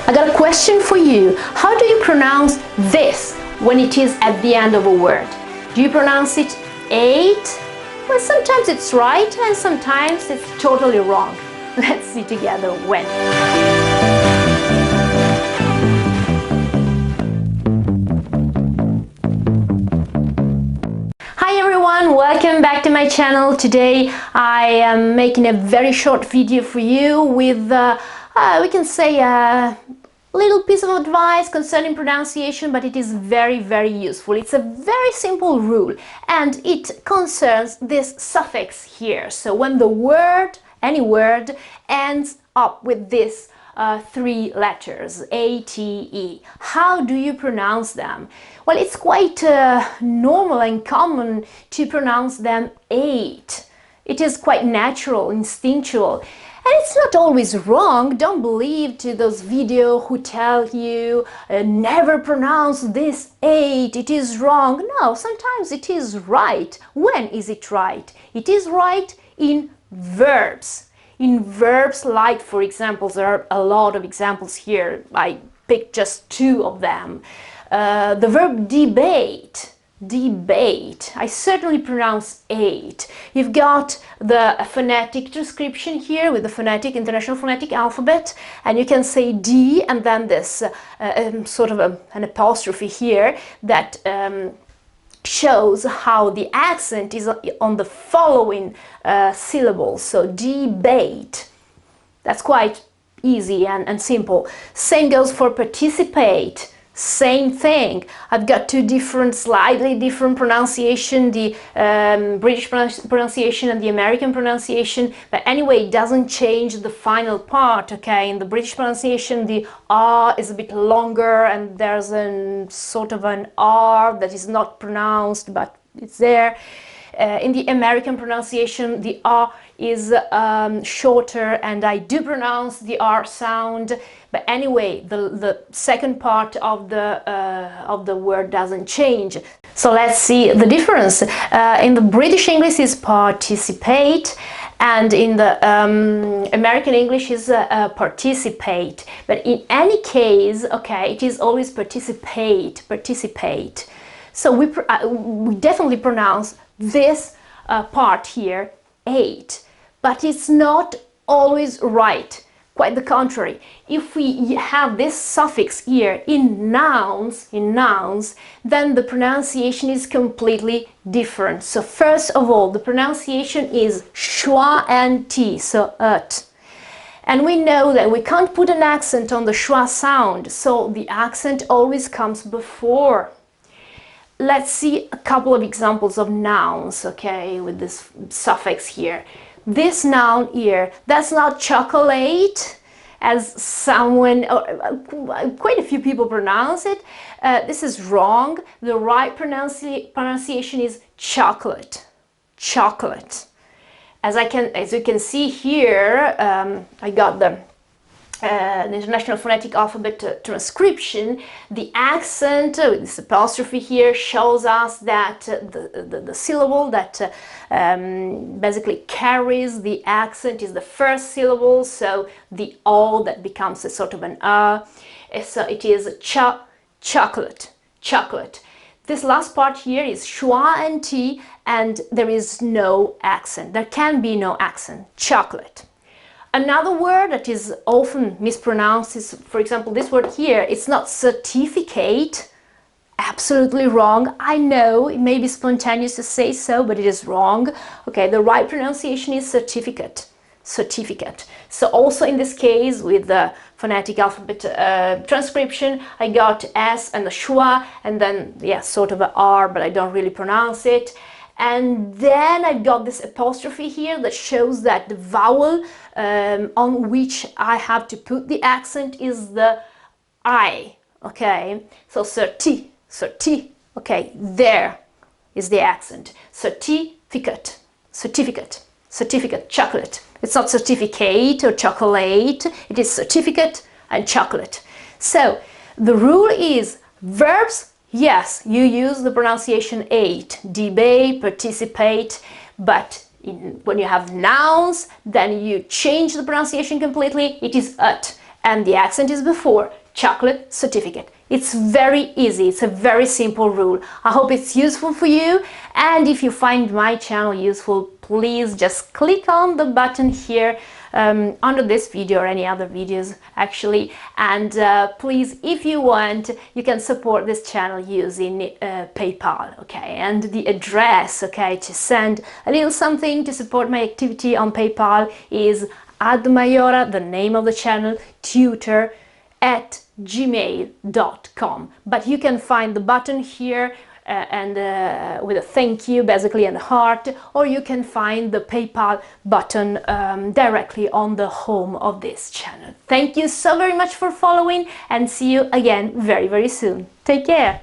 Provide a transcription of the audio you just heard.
I got a question for you. How do you pronounce this when it is at the end of a word? Do you pronounce it ate? Well, sometimes it's right and sometimes it's totally wrong. Let's see together when. Hi everyone, welcome back to my channel. Today I am making a very short video for you with, we can say, a little piece of advice concerning pronunciation, but it is very, very useful. It's a very simple rule and it concerns this suffix here. So when the word, any word, ends up with this three letters, A-T-E. How do you pronounce them? Well, it's quite normal and common to pronounce them ate. It is quite natural, instinctual. And it's not always wrong. Don't believe to those videos who tell you never pronounce this ate, it is wrong. No, sometimes it is right. When is it right? It is right in verbs. In verbs like, for example, there are a lot of examples here. I picked just two of them. The verb debate. Debate. I certainly pronounce ate. You've got the phonetic transcription here with the phonetic, international phonetic alphabet, and you can say D and then this sort of an apostrophe here that shows how the accent is on the following syllables. So debate. That's quite easy and simple. Same goes for participate. Same thing. I've got two different, slightly different pronunciation, the British pronunciation and the American pronunciation, but anyway, it doesn't change the final part, okay? In the British pronunciation, the R is a bit longer and there's a sort of an R that is not pronounced, but it's there. In the American pronunciation, the R is shorter and I do pronounce the R sound, but anyway, the second part of the word doesn't change. So let's see the difference. In the British English is participate, and in the American English is participate. But in any case, okay, it is always participate, participate. So we definitely pronounce this part here, ate, but it's not always right. Quite the contrary. If we have this suffix here in nouns, then the pronunciation is completely different. So first of all, the pronunciation is schwa and t, so ut. And we know that we can't put an accent on the schwa sound, so the accent always comes before. Let's see a couple of examples of nouns, okay, with this suffix here. This noun here, that's not chocolate, as someone, quite a few people pronounce it. This is wrong. The right pronunciation is chocolate, chocolate. As you can see here, I got the International Phonetic Alphabet transcription. The accent with this apostrophe here shows us that the syllable that basically carries the accent is the first syllable, so the O that becomes a sort of an so it is chocolate, chocolate. This last part here is schwa and t, and there is no accent. There can be no accent, chocolate. Another word that is often mispronounced is, for example, this word here. It's not certificate. Absolutely wrong. I know it may be spontaneous to say so, but it is wrong. Okay, the right pronunciation is certificate. Certificate. So also in this case, with the phonetic alphabet transcription, I got S and the schwa, and then, yeah, sort of a R, but I don't really pronounce it. And then I've got this apostrophe here that shows that the vowel on which I have to put the accent is the I, okay? So certi, certi, okay, there is the accent. Certificate, certificate, certificate, chocolate. It's not certificate or chocolate, it is certificate and chocolate. So the rule is verbs. Yes, you use the pronunciation ate, debate, participate, but when you have nouns, then you change the pronunciation completely. It is ut. and the accent is before, chocolate certificate. It's very easy, it's a very simple rule. I hope it's useful for you, and if you find my channel useful, please just click on the button here under this video or any other videos actually, and please, if you want, you can support this channel using PayPal, okay, and the address, okay, to send a little something to support my activity on PayPal is Maiora, the name of the channel, tutor @gmail.com. But you can find the button here and with a thank you basically and a heart, or you can find the PayPal button directly on the home of this channel. Thank you so very much for following, and see you again very soon. Take care.